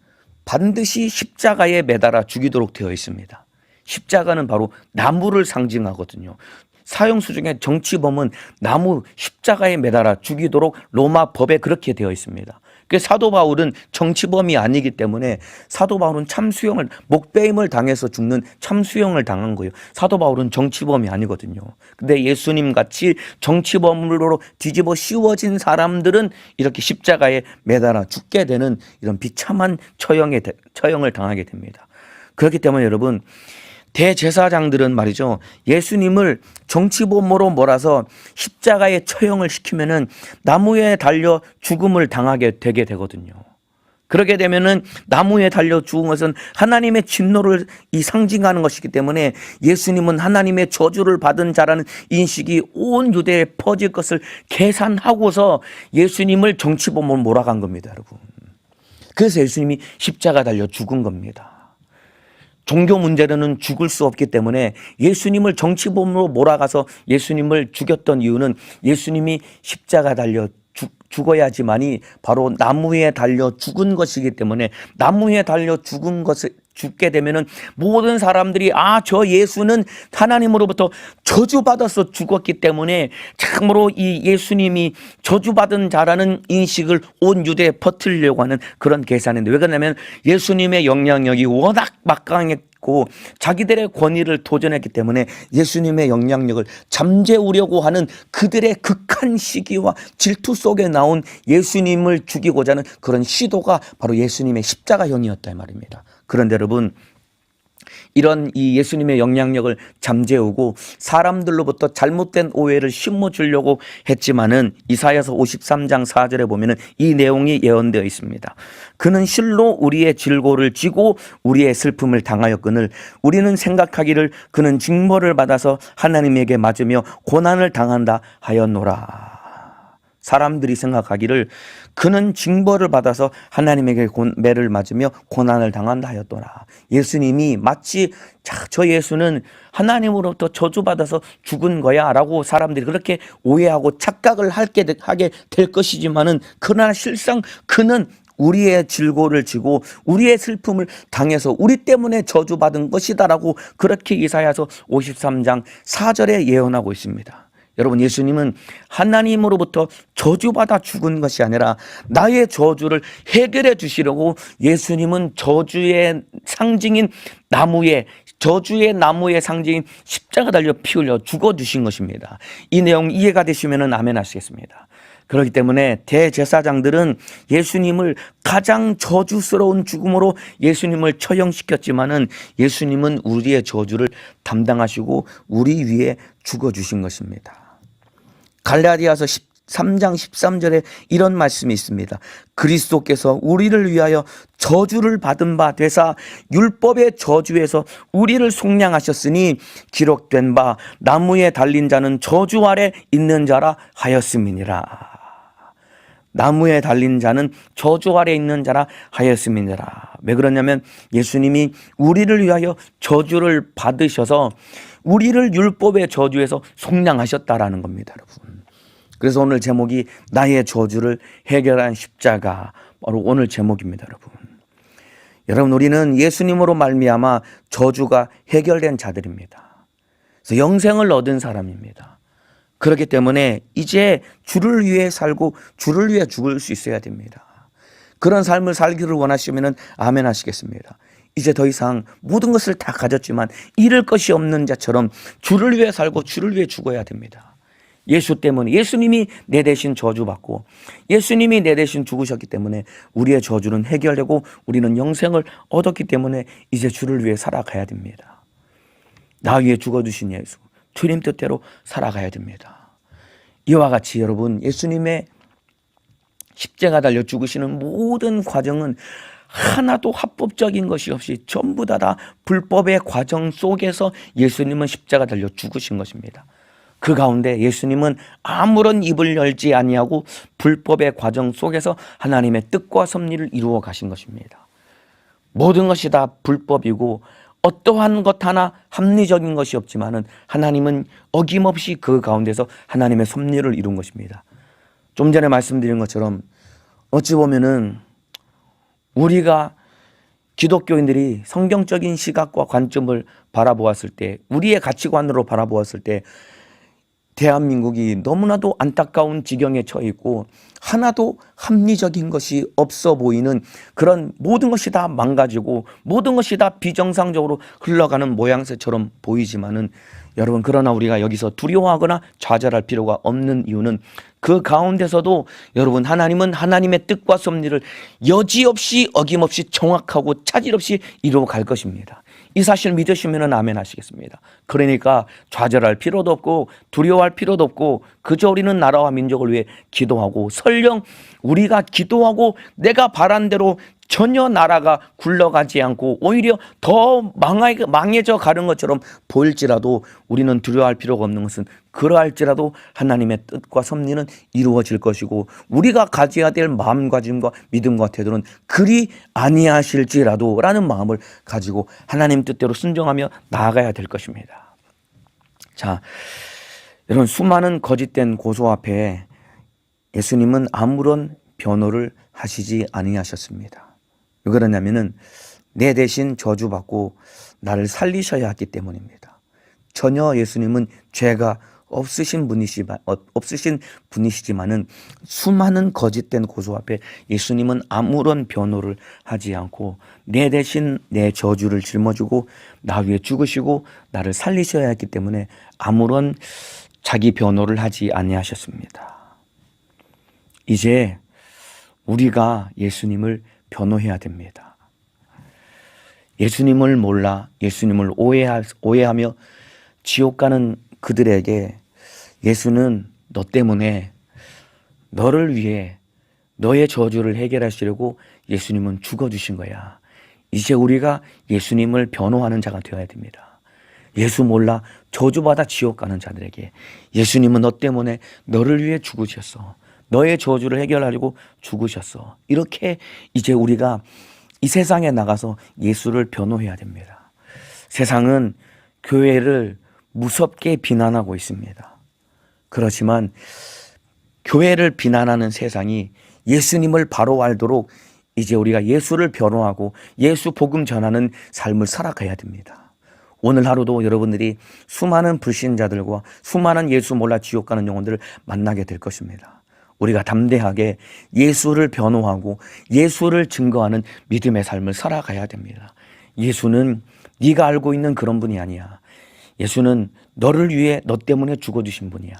반드시 십자가에 매달아 죽이도록 되어 있습니다. 십자가는 바로 나무를 상징하거든요. 사형수 중에 정치범은 나무 십자가에 매달아 죽이도록 로마법에 그렇게 되어 있습니다. 사도 바울은 정치범이 아니기 때문에 사도 바울은 참수형을 목배임을 당해서 죽는 참수형을 당한 거예요. 사도 바울은 정치범이 아니거든요. 근데 예수님 같이 정치범으로 뒤집어 씌워진 사람들은 이렇게 십자가에 매달아 죽게 되는 이런 비참한 처형을 당하게 됩니다. 그렇기 때문에 여러분, 대제사장들은 말이죠, 예수님을 정치범으로 몰아서 십자가에 처형을 시키면은 나무에 달려 죽음을 당하게 되게 되거든요. 그렇게 되면은 나무에 달려 죽은 것은 하나님의 진노를 상징하는 것이기 때문에 예수님은 하나님의 저주를 받은 자라는 인식이 온 유대에 퍼질 것을 계산하고서 예수님을 정치범으로 몰아간 겁니다, 여러분. 그래서 예수님이 십자가 달려 죽은 겁니다. 종교 문제로는 죽을 수 없기 때문에 예수님을 정치범으로 몰아가서 예수님을 죽였던 이유는 예수님이 십자가 달려 죽어야지만이 바로 나무에 달려 죽은 것이기 때문에, 나무에 달려 죽게 되면은 모든 사람들이 저 예수는 하나님으로부터 저주받아서 죽었기 때문에 참으로 이 예수님이 저주받은 자라는 인식을 온 유대에 퍼뜨리려고 하는 그런 계산인데, 왜 그러냐면 예수님의 영향력이 워낙 막강했고 자기들의 권위를 도전했기 때문에 예수님의 영향력을 잠재우려고 하는 그들의 극한 시기와 질투 속에 나온 예수님을 죽이고자 하는 그런 시도가 바로 예수님의 십자가형이었다 이 말입니다. 그런데 여러분, 이런 이 예수님의 영향력을 잠재우고 사람들로부터 잘못된 오해를 심어주려고 했지만은 이사야서 53장 4절에 보면은 이 내용이 예언되어 있습니다. 그는 실로 우리의 질고를 지고 우리의 슬픔을 당하였거늘 우리는 생각하기를 그는 징벌을 받아서 하나님에게 맞으며 고난을 당한다 하였노라. 사람들이 생각하기를 그는 징벌을 받아서 하나님에게 매를 맞으며 고난을 당한다 하였더라. 예수님이 마치 저 예수는 하나님으로부터 저주받아서 죽은 거야 라고 사람들이 그렇게 오해하고 착각을 하게 될 것이지만은, 그러나 실상 그는 우리의 질고를 지고 우리의 슬픔을 당해서 우리 때문에 저주받은 것이다라고 그렇게 이사야서 53장 4절에 예언하고 있습니다. 여러분, 예수님은 하나님으로부터 저주받아 죽은 것이 아니라 나의 저주를 해결해 주시려고 예수님은 저주의 상징인 저주의 나무의 상징인 십자가 달려 피 흘려 죽어주신 것입니다. 이 내용 이해가 되시면 아멘 하시겠습니다. 그렇기 때문에 대제사장들은 예수님을 가장 저주스러운 죽음으로 예수님을 처형시켰지만은 예수님은 우리의 저주를 담당하시고 우리 위에 죽어주신 것입니다. 갈라디아서 13장 13절에 이런 말씀이 있습니다. 그리스도께서 우리를 위하여 저주를 받은 바 되사 율법의 저주에서 우리를 속량하셨으니 기록된 바 나무에 달린 자는 저주 아래 있는 자라 하였음이니라. 나무에 달린 자는 저주 아래 있는 자라 하였음이니라. 왜 그러냐면 예수님이 우리를 위하여 저주를 받으셔서 우리를 율법의 저주에서 속량하셨다라는 겁니다, 여러분. 그래서 오늘 제목이 나의 저주를 해결한 십자가, 바로 오늘 제목입니다, 여러분. 여러분, 우리는 예수님으로 말미암아 저주가 해결된 자들입니다. 그래서 영생을 얻은 사람입니다. 그렇기 때문에 이제 주를 위해 살고 주를 위해 죽을 수 있어야 됩니다. 그런 삶을 살기를 원하시면 아멘 하시겠습니다. 이제 더 이상 모든 것을 다 가졌지만 잃을 것이 없는 자처럼 주를 위해 살고 주를 위해 죽어야 됩니다. 예수 때문에, 예수님이 내 대신 저주받고 예수님이 내 대신 죽으셨기 때문에 우리의 저주는 해결되고 우리는 영생을 얻었기 때문에 이제 주를 위해 살아가야 됩니다. 나 위해 죽어주신 예수, 주님 뜻대로 살아가야 됩니다. 이와 같이 여러분, 예수님의 십자가 달려 죽으시는 모든 과정은 하나도 합법적인 것이 없이 전부 다 불법의 과정 속에서 예수님은 십자가 달려 죽으신 것입니다. 그 가운데 예수님은 아무런 입을 열지 아니하고 불법의 과정 속에서 하나님의 뜻과 섭리를 이루어 가신 것입니다. 모든 것이 다 불법이고 어떠한 것 하나 합리적인 것이 없지만은 하나님은 어김없이 그 가운데서 하나님의 섭리를 이룬 것입니다. 좀 전에 말씀드린 것처럼 어찌 보면은 우리가 기독교인들이 성경적인 시각과 관점을 바라보았을 때, 우리의 가치관으로 바라보았을 때 대한민국이 너무나도 안타까운 지경에 처해 있고 하나도 합리적인 것이 없어 보이는, 그런 모든 것이 다 망가지고 모든 것이 다 비정상적으로 흘러가는 모양새처럼 보이지만은 여러분, 그러나 우리가 여기서 두려워하거나 좌절할 필요가 없는 이유는 그 가운데서도 여러분, 하나님은 하나님의 뜻과 섭리를 여지없이 어김없이 정확하고 차질 없이 이루어 갈 것입니다. 이 사실 믿으시면 아멘 하시겠습니다. 그러니까 좌절할 필요도 없고 두려워할 필요도 없고 그저 우리는 나라와 민족을 위해 기도하고, 설령 우리가 기도하고 내가 바란 대로 전혀 나라가 굴러가지 않고 오히려 더 망해져 가는 것처럼 보일지라도 우리는 두려워할 필요가 없는 것은, 그러할지라도 하나님의 뜻과 섭리는 이루어질 것이고 우리가 가져야 될 마음가짐과 믿음과 태도는 그리 아니하실지라도 라는 마음을 가지고 하나님 뜻대로 순종하며 나아가야 될 것입니다. 자, 여러분, 수많은 거짓된 고소 앞에 예수님은 아무런 변호를 하시지 아니하셨습니다. 왜 그러냐면은 내 대신 저주받고 나를 살리셔야 했기 때문입니다. 전혀 예수님은 죄가 없으신 분이시지만은 수많은 거짓된 고소 앞에 예수님은 아무런 변호를 하지 않고 내 대신 내 저주를 짊어지고 나 위해 죽으시고 나를 살리셔야 했기 때문에 아무런 자기 변호를 하지 아니하셨습니다. 이제 우리가 예수님을 변호해야 됩니다. 예수님을 몰라 예수님을 오해하며 지옥 가는 그들에게 예수는 너 때문에, 너를 위해 너의 저주를 해결하시려고 예수님은 죽어주신 거야. 이제 우리가 예수님을 변호하는 자가 되어야 됩니다. 예수 몰라 저주받아 지옥 가는 자들에게 예수님은 너 때문에 너를 위해 죽으셨어. 너의 저주를 해결하려고 죽으셨어. 이렇게 이제 우리가 이 세상에 나가서 예수를 변호해야 됩니다. 세상은 교회를 무섭게 비난하고 있습니다. 그렇지만 교회를 비난하는 세상이 예수님을 바로 알도록 이제 우리가 예수를 변호하고 예수 복음 전하는 삶을 살아가야 됩니다. 오늘 하루도 여러분들이 수많은 불신자들과 수많은 예수 몰라 지옥 가는 영혼들을 만나게 될 것입니다. 우리가 담대하게 예수를 변호하고 예수를 증거하는 믿음의 삶을 살아가야 됩니다. 예수는 네가 알고 있는 그런 분이 아니야. 예수는 너를 위해 너 때문에 죽어주신 분이야.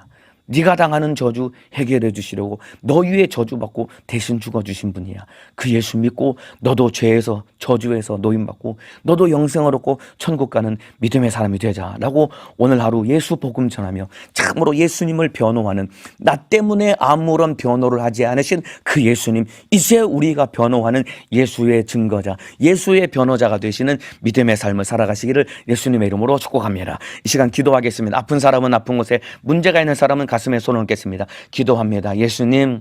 네가 당하는 저주 해결해 주시려고 너 위에 저주받고 대신 죽어주신 분이야. 그 예수 믿고 너도 죄에서 저주에서 노임받고 너도 영생을 얻고 천국 가는 믿음의 사람이 되자라고 오늘 하루 예수 복음 전하며 참으로 예수님을 변호하는, 나 때문에 아무런 변호를 하지 않으신 그 예수님, 이제 우리가 변호하는 예수의 증거자, 예수의 변호자가 되시는 믿음의 삶을 살아가시기를 예수님의 이름으로 축복합니다. 이 시간 기도하겠습니다. 아픈 사람은 아픈 곳에, 문제가 있는 사람은 가슴에 손을 얹겠습니다. 기도합니다. 예수님,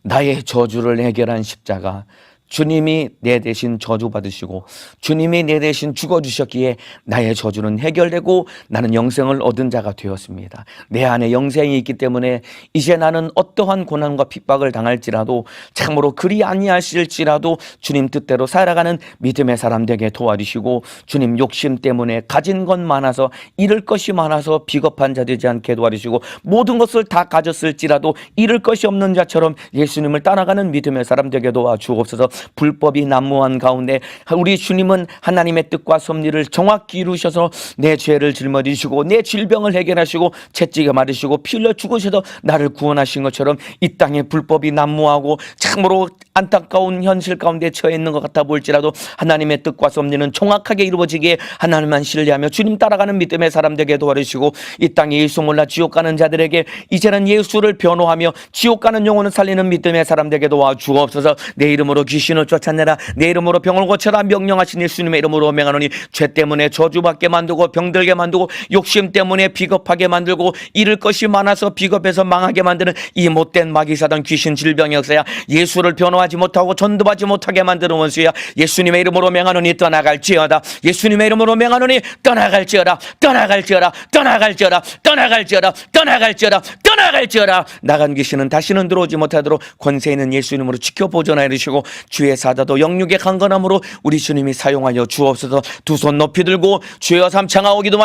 나의 저주를 해결한 십자가, 주님이 내 대신 저주받으시고 주님이 내 대신 죽어주셨기에 나의 저주는 해결되고 나는 영생을 얻은 자가 되었습니다. 내 안에 영생이 있기 때문에 이제 나는 어떠한 고난과 핍박을 당할지라도 참으로 그리 아니하실지라도 주님 뜻대로 살아가는 믿음의 사람 되게 도와주시고, 주님 욕심 때문에 가진 것 많아서 잃을 것이 많아서 비겁한 자 되지 않게 도와주시고, 모든 것을 다 가졌을지라도 잃을 것이 없는 자처럼 예수님을 따라가는 믿음의 사람 되게 도와주옵소서. 불법이 난무한 가운데 우리 주님은 하나님의 뜻과 섭리를 정확히 이루셔서 내 죄를 짊어지시고 내 질병을 해결하시고 채찍에 맞으시고 피 흘려 죽으셔서 나를 구원하신 것처럼 이 땅에 불법이 난무하고 참으로 안타까운 현실 가운데 처해 있는 것 같아 보일지라도 하나님의 뜻과 섭리는 정확하게 이루어지기에 하나님만 신뢰하며 주님 따라가는 믿음의 사람 되게 도와주시고 이 땅에 예수 몰라 지옥 가는 자들에게 이제는 예수를 변호하며 지옥 가는 영혼을 살리는 믿음의 사람 되게 도와주옵소서. 내 이름으로 귀신을 쫓아내라, 내 이름으로 병을 고쳐라 명령하신 예수님의 이름으로 명하노니 죄 때문에 저주받게 만들고 병들게 만들고 욕심 때문에 비겁하게 만들고 잃을 것이 많아서 비겁해서 망하게 만드는 이 못된 마귀사단 귀신 질병의 역사야 예수를 변호하지 못하고 전도하지 못하게 만드는 원수야 예수님의 이름으로 명하노니 떠나갈지어다. 예수님의 이름으로 명하노니 떠나갈지어다. 떠나갈지어다. 떠나갈지어다. 떠나갈지어다. 떠나갈지어다. 떠나갈지어다. 나간 귀신은 다시는 들어오지 못하도록 권세 있는 예수님으로 지켜 보존하여 주시고 주의 사자도 영육의 강건함으로 우리 주님이 사용하여 주옵소서. 두 손 높이 들고 주여 삼창하오기도 마시고